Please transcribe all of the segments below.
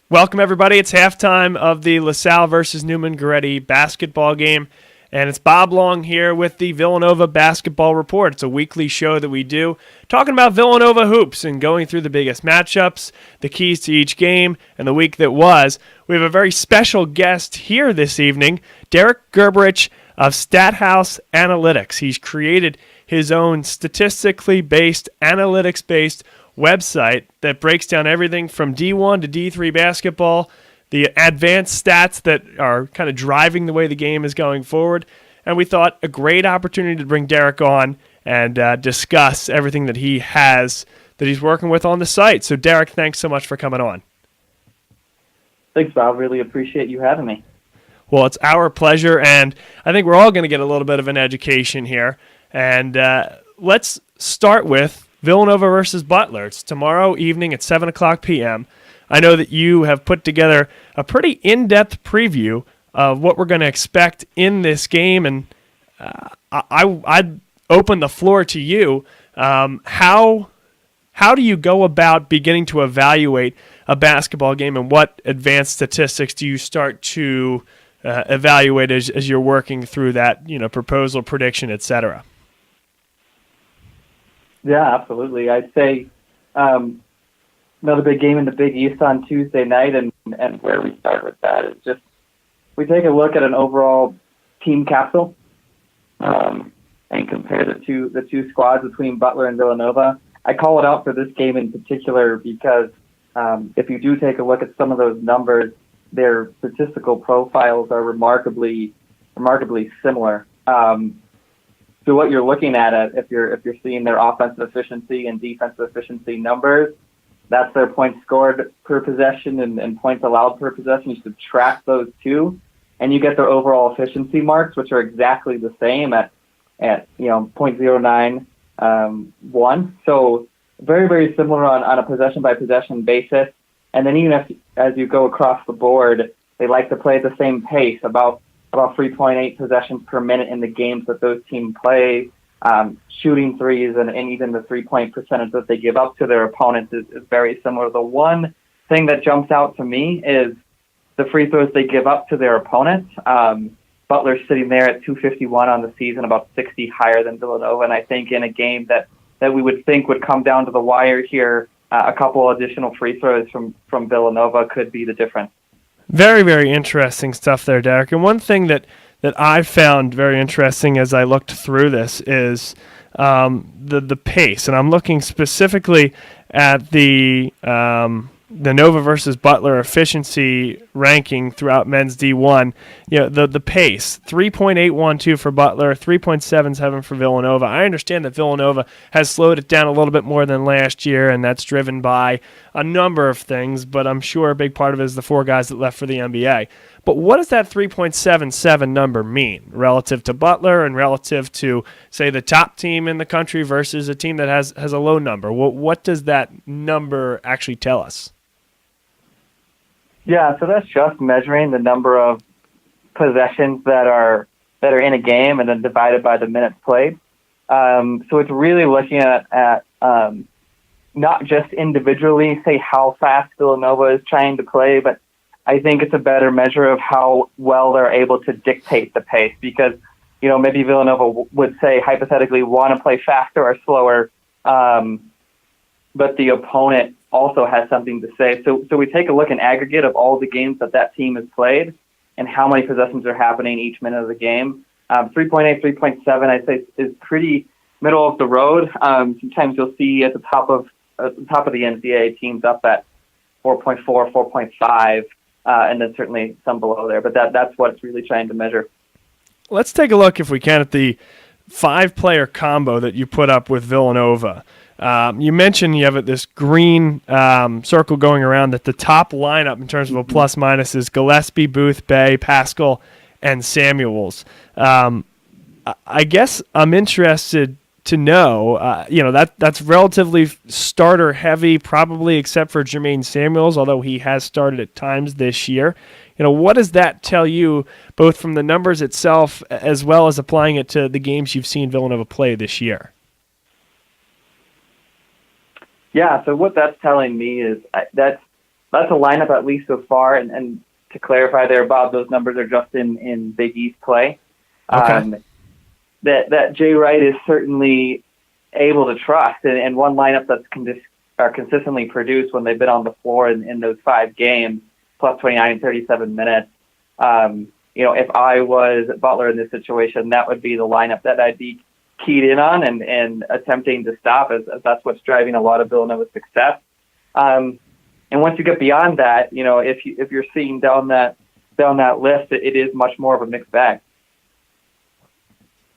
Welcome, everybody. It's halftime of the LaSalle versus Neumann Goretti basketball game, and it's Bob Long here with the Villanova Basketball Report. It's a weekly show that we do, talking about Villanova hoops and going through the biggest matchups, the keys to each game, and the week that was. We have a very special guest here this evening, Gerberich of Stathouse Analytics. He's created his own statistically based, analytics-based website that breaks down everything from D1 to D3 basketball, the advanced stats that are kind of driving the way the game is going forward. And we thought a great opportunity to bring Derek on and discuss everything that he has that he's working with on the site. So Derek, thanks so much for coming on. Thanks, Bob. Really appreciate you having me. Well, it's our pleasure, and I think we're all going to get a little bit of an education here. And let's start with Villanova versus Butler. It's tomorrow evening at 7 o'clock p.m. I know that you have put together a pretty in-depth preview of what we're going to expect in this game, and I'd open the floor to you. How do you go about beginning to evaluate a basketball game, and what advanced statistics do you start to evaluate as you're working through that, proposal, prediction, etc.? Yeah, absolutely. I'd say another big game in the Big East on Tuesday night, and where we start with that is just we take a look at an overall team capsule and compare the two squads between Butler and Villanova. I call it out for this game in particular because if you do take a look at some of those numbers, their statistical profiles are remarkably similar. So what you're looking at, if you're seeing their offensive efficiency and defensive efficiency numbers, that's their points scored per possession and points allowed per possession. You subtract those two, and you get their overall efficiency marks, which are exactly the same at 0.091. So very, very similar on a possession by possession basis. And then even as you go across the board, they like to play at the same pace, about 3.8 possessions per minute in the games that those teams play. Shooting threes and even the 3-point percentage that they give up to their opponents is very similar. The one thing that jumps out to me is the free throws they give up to their opponents. Butler's sitting there at 251 on the season, about 60 higher than Villanova. And I think in a game that we would think would come down to the wire here, a couple additional free throws from Villanova could be the difference. Very, very interesting stuff there, Derek. And one thing that I found very interesting as I looked through this is the pace. And I'm looking specifically at the Nova versus Butler efficiency ranking throughout men's D1. The pace, 3.812 for Butler, 3.77 for Villanova. I understand that Villanova has slowed it down a little bit more than last year, and that's driven by a number of things, but I'm sure a big part of it is the four guys that left for the NBA. But what does that 3.77 number mean relative to Butler and relative to, say, the top team in the country versus a team that has a low number? What does that number actually tell us? Yeah, so that's just measuring the number of possessions that are in a game and then divided by the minutes played. So it's really looking at not just individually, say, how fast Villanova is trying to play, but I think it's a better measure of how well they're able to dictate the pace because, maybe Villanova would say hypothetically want to play faster or slower, but the opponent also has something to say. So we take a look in aggregate of all the games that team has played and how many possessions are happening each minute of the game. 3.8, 3.7, I'd say is pretty middle of the road. Sometimes you'll see at the top of the NCAA teams up at 4.4, 4.5, and then certainly some below there. But that's what it's really trying to measure. Let's take a look, if we can, at the 5-player combo that you put up with Villanova. You mentioned you have this green circle going around that the top lineup in terms of a plus-minus is Gillespie, Booth, Bay, Pascal, and Samuels. I guess I'm interested to know, that's relatively starter-heavy, probably except for Jermaine Samuels, although he has started at times this year. What does that tell you, both from the numbers itself as well as applying it to the games you've seen Villanova play this year? Yeah, so what that's telling me is that's that's a lineup at least so far. And to clarify there, Bob, those numbers are just in Big East play. Okay. That Jay Wright is certainly able to trust, and one lineup that's consistently produced when they've been on the floor in those 5 games, plus 29 and 37 minutes. If I was Butler in this situation, that would be the lineup that I'd be keyed in on and attempting to stop, as that's what's driving a lot of Villanova's success. And once you get beyond that, if you're seeing down that list, it is much more of a mixed bag.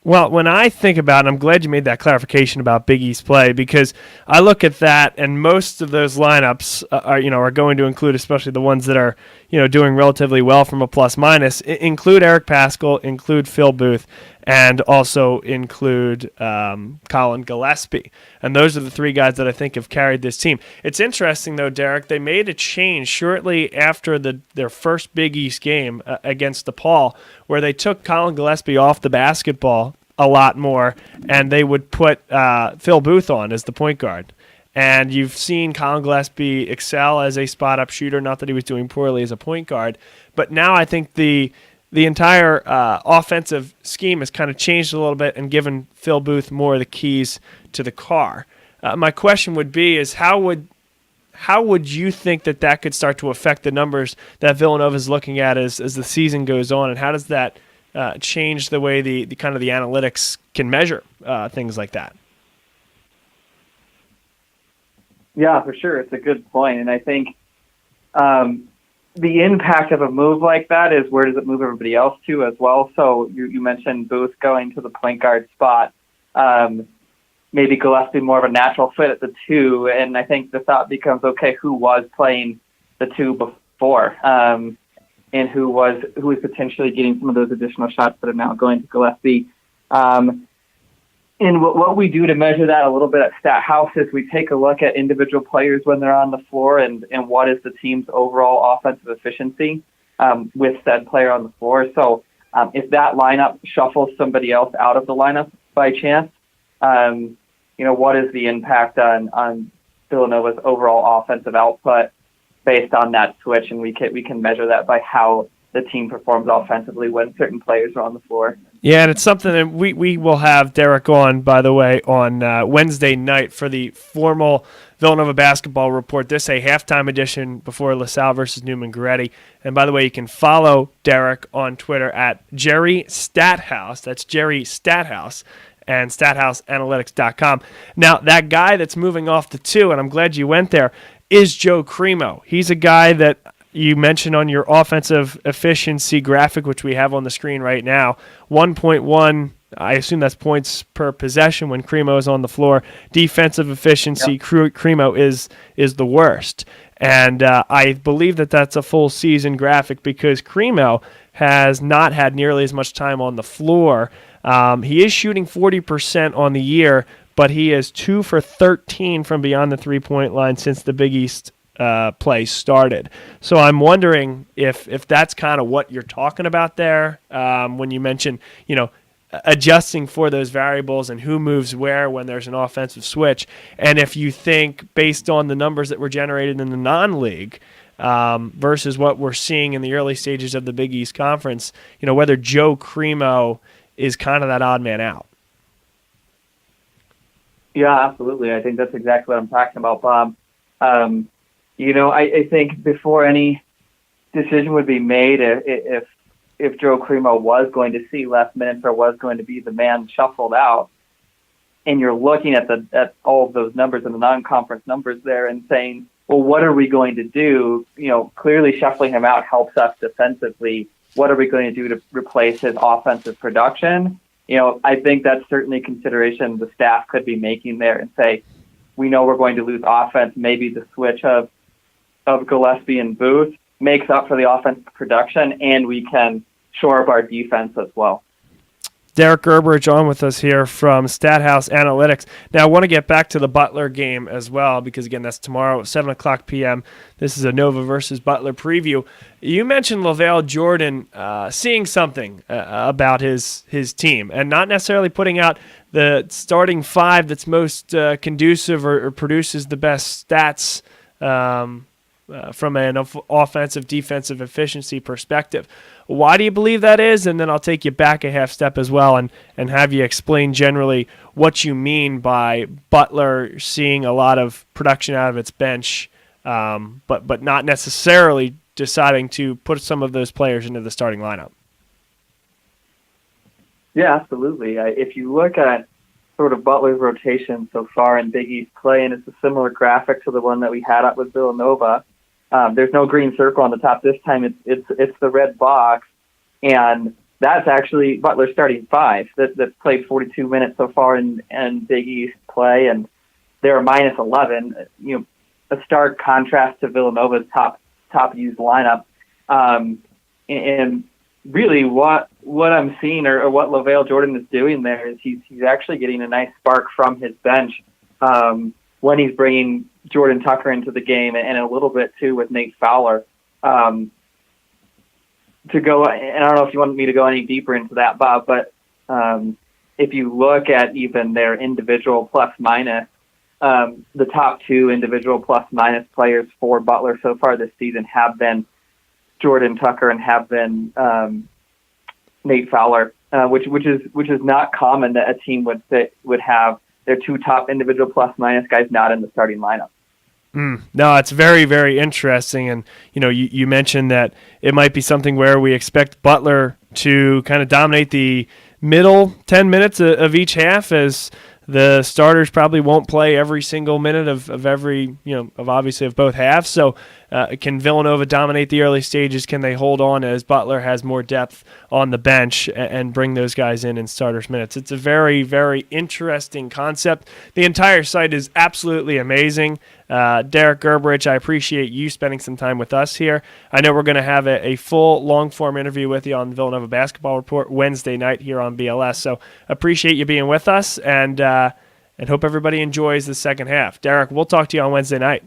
Well, when I think about it, I'm glad you made that clarification about Big East play, because I look at that and most of those lineups are going to include, especially the ones that are doing relatively well from a plus minus, include Eric Paschal, include Phil Booth, and also include Colin Gillespie. And those are the 3 guys that I think have carried this team. It's interesting, though, Derek, they made a change shortly after their first Big East game against DePaul, where they took Colin Gillespie off the basketball a lot more, and they would put Phil Booth on as the point guard. And you've seen Colin Gillespie excel as a spot-up shooter, not that he was doing poorly as a point guard. But now I think the entire offensive scheme has kind of changed a little bit and given Phil Booth more of the keys to the car. My question would be is how would you think that could start to affect the numbers that Villanova is looking at as the season goes on, and how does that change the way the kind of the analytics can measure things like that? Yeah, for sure. It's a good point. And I think the impact of a move like that is where does it move everybody else to as well. So you mentioned Booth going to the point guard spot. Maybe Gillespie more of a natural fit at the 2. And I think the thought becomes, okay, who was playing the 2 before? And who was potentially getting some of those additional shots that are now going to Gillespie. And what we do to measure that a little bit at Stathouse is we take a look at individual players when they're on the floor and what is the team's overall offensive efficiency with said player on the floor. So if that lineup shuffles somebody else out of the lineup by chance, what is the impact on Villanova's overall offensive output based on that switch? And we can measure that by how the team performs offensively when certain players are on the floor. Yeah, and it's something that we will have Derek on, by the way, on Wednesday night for the formal Villanova Basketball Report. This a halftime edition before LaSalle versus Neumann Goretti. And by the way, you can follow Derek on Twitter at Jerry Stathouse. That's Jerry Stathouse. And StathouseAnalytics.com. Now, that guy that's moving off the 2, and I'm glad you went there, is Joe Cremo. He's a guy that you mentioned on your offensive efficiency graphic, which we have on the screen right now. 1.1, I assume that's points per possession when Cremo is on the floor. Defensive efficiency, yep. Cremo is the worst. And I believe that's a full season graphic because Cremo has not had nearly as much time on the floor. He is shooting 40% on the year, but he is 2 for 13 from beyond the three-point line since the Big East play started. So I'm wondering if that's kind of what you're talking about there when you mention, adjusting for those variables and who moves where when there's an offensive switch. And if you think based on the numbers that were generated in the non-league versus what we're seeing in the early stages of the Big East Conference, whether Joe Cremo is kind of that odd man out. Yeah, absolutely. I think that's exactly what I'm talking about, Bob. I think before any decision would be made, if Joe Cremo was going to see less minutes or was going to be the man shuffled out, and you're looking at all of those numbers and the non-conference numbers there and saying, well, what are we going to do? Clearly shuffling him out helps us defensively. What are we going to do to replace his offensive production? I think that's certainly a consideration the staff could be making there and say, we know we're going to lose offense. Maybe the switch of Gillespie and Booth makes up for the offensive production, and we can shore up our defense as well. Derek Gerberich on with us here from Stathouse Analytics. Now, I want to get back to the Butler game as well because, again, that's tomorrow at 7 o'clock p.m. This is a Nova versus Butler preview. You mentioned LaVale Jordan seeing something about his team and not necessarily putting out the starting 5 that's most conducive or produces the best stats from an offensive, defensive efficiency perspective. Why do you believe that is? And then I'll take you back a half step as well and have you explain generally what you mean by Butler seeing a lot of production out of its bench, but not necessarily deciding to put some of those players into the starting lineup. Yeah, absolutely. If you look at sort of Butler's rotation so far in Big East play, and it's a similar graphic to the one that we had up with Villanova. There's no green circle on the top this time. It's the red box, and that's actually Butler's starting five that played 42 minutes so far in Big East play, and they're minus 11. A stark contrast to Villanova's top used lineup. And really, what I'm seeing or what LaVale Jordan is doing there is he's actually getting a nice spark from his bench when he's bringing Jordan Tucker into the game, and a little bit too with Nate Fowler. To go, and I don't know if you want me to go any deeper into that, Bob, but if you look at even their individual plus minus, the top two individual plus minus players for Butler so far this season have been Jordan Tucker and have been Nate Fowler, which is not common that a team would have their two top individual plus minus guys not in the starting lineup. No, it's very, very interesting. And, you mentioned that it might be something where we expect Butler to kind of dominate the middle 10 minutes of each half, as the starters probably won't play every single minute of every, of obviously of both halves. So can Villanova dominate the early stages? Can they hold on as Butler has more depth on the bench and bring those guys in starters minutes? It's a very, very interesting concept. The entire site is absolutely amazing. Derek Gerberich, I appreciate you spending some time with us here. I know we're going to have a full long-form interview with you on the Villanova Basketball Report Wednesday night here on BLS. So appreciate you being with us, and hope everybody enjoys the second half. Derek, we'll talk to you on Wednesday night.